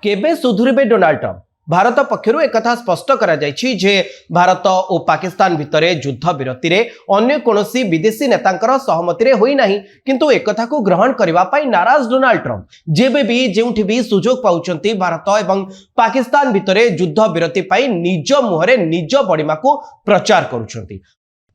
केबे सुधुरिबे Donald Trump. Bharat पक्षर एक स्पष्ट करा जायछि जे भारत और पाकिस्तान भितर युद्ध विरति रे अन्य कोनोसी विदेशी नेतांकर सहमति रे होई नाही, किंतु एक कथा को ग्रहण करबा पई नाराज डोनाल्ड ट्रंप जेबे भी जेउठी भी सुजोग पाउचंती भारत एवं पाकिस्तान भितर युद्ध विरति पई निज मुहरे निज बड़ीमा को प्रचार करूछंती।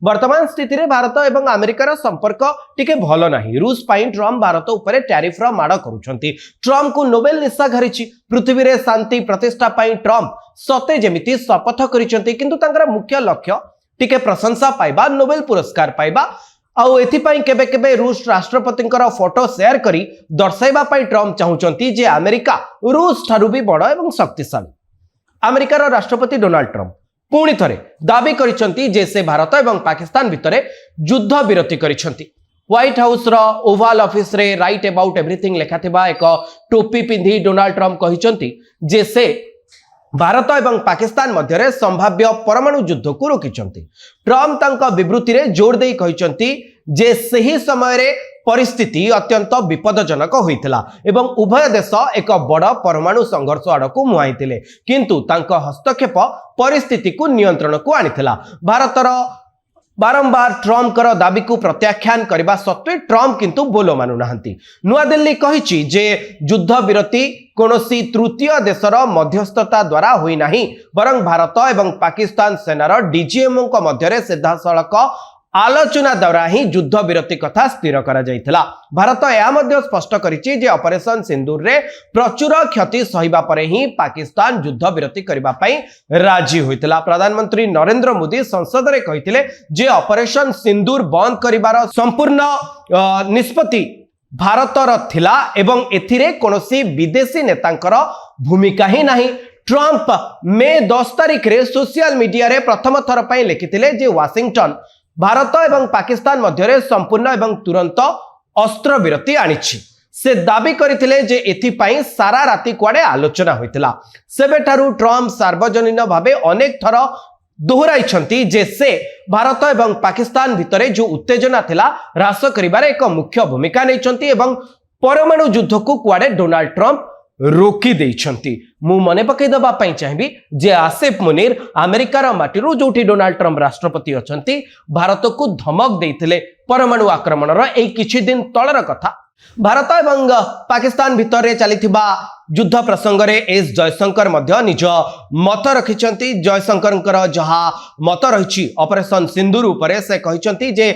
वर्तमान स्थिति रे भारत एवं अमेरिकार संपर्क टिके भलो नाही। रूस पाई ट्रंप भारत उपरे टैरिफ रा माड़ करूछंती। ट्रंप को नोबेल निशा घरिछि। पृथ्वी रे शांति प्रतिष्ठा पाई ट्रंप सते जेमिति शपथ करिसंती, किंतु तांकर मुख्य लक्ष्य टिके प्रशंसा पाइबा, नोबेल पुरस्कार पाइबा। आउ एथिपाई केबे केबे रूस राष्ट्रपतिंकर फोटो शेयर करी दर्शाइबा पाई ट्रंप चाहुचंती जे अमेरिका रूस ठारू भी बड़ एवं शक्तिशाली। अमेरिकार राष्ट्रपति डोनाल्ड ट्रंप पुणी थरे दाबी करिसंती जे से भारत एवं पाकिस्तान भितरे युद्ध विरति करिसंती। व्हाइट हाउस रो ओवाल ऑफिस रे राइट अबाउट एवरीथिंग लेखाथिबा एक टोपी पिंधी डोनाल्ड ट्रंप कहिसंती जे से भारत एवं पाकिस्तान मध्य संभाव्य परमाणु युद्ध को रोकिचंती। ट्रंप तांका विवृत्ति रे जोर देई कहिसंती जे सही समय रे परिस्थिति अत्यंत विपदजनक होइतिला एवं उभय देश एक बड़ परमाणु संघर्ष आड़क मुहाइतिले, किंतु तांका हस्तक्षेप परिस्थिति को नियंत्रण को आनिथिला। भारतर बारंबार ट्रंप कर दाबी को प्रत्याख्यान करने सत्वे ट्रंप किंतु बोलो मानु नाहंती। नुआ दिल्ली कहिछि जे युद्ध विरति कोनोसी तृतीय देशर मध्यस्थता द्वारा होई नाही, बरं भारत एवं पाकिस्तान सेनार डीजीएमओ को मध्यरे सीधासळख आलोचना द्वारा ही युद्ध विरति कथा स्थिर करा जायथिला। भारत यह मध्य स्पष्ट करिछि जे ऑपरेशन सिंदूर रे प्रचुर क्षति सहिबा परे ही पाकिस्तान युद्ध विरति करबा पई राजी होइतिला। प्रधानमंत्री नरेंद्र मोदी संसद रे कहिथिले जे ऑपरेशन सिंदूर बंद करिबार संपूर्ण निष्पत्ति भारतर थिला एवं एथिरे कोनोसी विदेशी नेतांकर भूमिका ही नाही। ट्रंप मे 10 तारिख रे सोशल मीडिया रे प्रथम थर पई लिखिथिले जे वाशिंगटन भारत एवं पाकिस्तान मध्य संपूर्ण एवं तुरंत अस्त्र विरति आनिछि। से दाबी करथिले जे एथिपाई सारा राति कुआडे आलोचना होइतिला। सेबेठारु ट्रंप सार्वजनिक भावे अनेक थर दोहराइछंती जे से भारत एवं पाकिस्तान भितरे जो उत्तेजना थिला ह्रास करिबारे एक मुख्य भूमिका नैछंती एवं परमाणु युद्ध को कुआडे डोनाल्ड ट्रंप रोकी देइछंती। मु मने पकई दबा पई चाहिबी जे आसिफ मुनीर अमेरिकार माटीरू जोठी डोनाल्ड ट्रंप राष्ट्रपति अछंती भारत को धमक देइथिले परमाणु आक्रमणर एई किछि दिन तळर कथा। भारत एवं पाकिस्तान भितर चलिथिबा युद्ध प्रसंग रे एस जयशंकर मध्य निज मत रखिछंती। जयशंकर जहा मत रहिछि ऑपरेशन सिंदूर उपरे से कहिछंती जे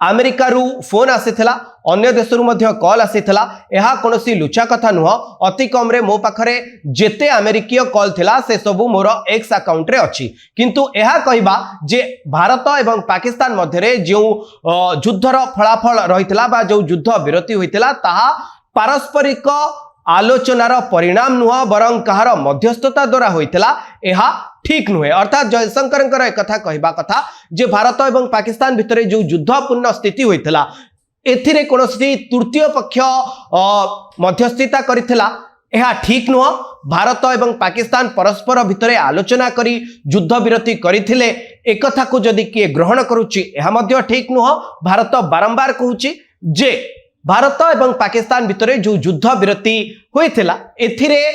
अमेरिका रू फोन आसीथिला, अन्य देशरू मध्य कॉल आसीथिला। एहा कोनोसी लुचा कथा नुह। अति कम रे मो पाखरे जेते अमेरिकीय कॉल थिला से सबु मोर एक्स अकाउंट रे अछि, किंतु एहा कहिबा जे भारत एवं पाकिस्तान मध्य जो युद्धर फलाफल रहिथिला बा जो युद्ध विरति होइतिला ताहा पारस्परिक आलोचनार परिणाम नुह, बरं कहार मध्यस्थता द्वारा होइतिला एहा ठीक नुहे। अर्थात जयशंकर एक कथा कहबा कथा जे भारत एवं पाकिस्तान भितरे जो युद्धपूर्ण स्थिति होइतिला एथिरे कोनोसी तृतीय पक्ष मध्यस्थिता करिथिला एहा ठीक नुह। भारत एवं पाकिस्तान परस्पर भितरे आलोचना करी युद्ध विरति करिथिले एक कथा को जदि किए ग्रहण करूची एहा मध्य ठीक नुह। भारत बारंबार कहूची जे भारत एवं पाकिस्तान भितरे जो युद्ध विरति होइथिला एथिरे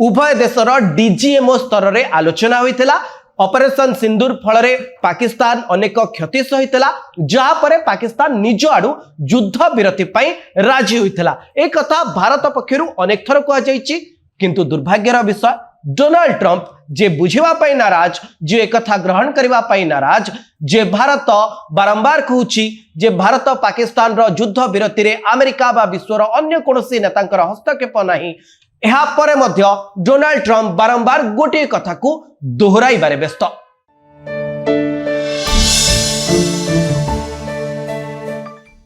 उभय देशर डीजीएमओ स्तर रे आलोचना होइथिला। ऑपरेशन सिंदूर फल रे पाकिस्तान अनेक क्षति सहितला, जहा परे पाकिस्तान निज आडू युद्ध विरति पई राजी होइथिला। एक कथा भारत पक्षरु अनेक थर कह जायछि, किंतु दुर्भाग्यर विषय डोनाल्ड ट्रंप जे बुझिबा पई नाराज, जे एक कथा ग्रहण करिबा पई नाराज, जे भारत बारंबार कहूछि जे भारत पाकिस्तान रो युद्ध विरति रे अमेरिका बा विश्वर अन्य कोनोसी नेतांकर हस्तक्षेप नाही। एहा परे मध्य डोनाल्ड ट्रंप बारंबार गोटे कथा को दोहराइबारे व्यस्त।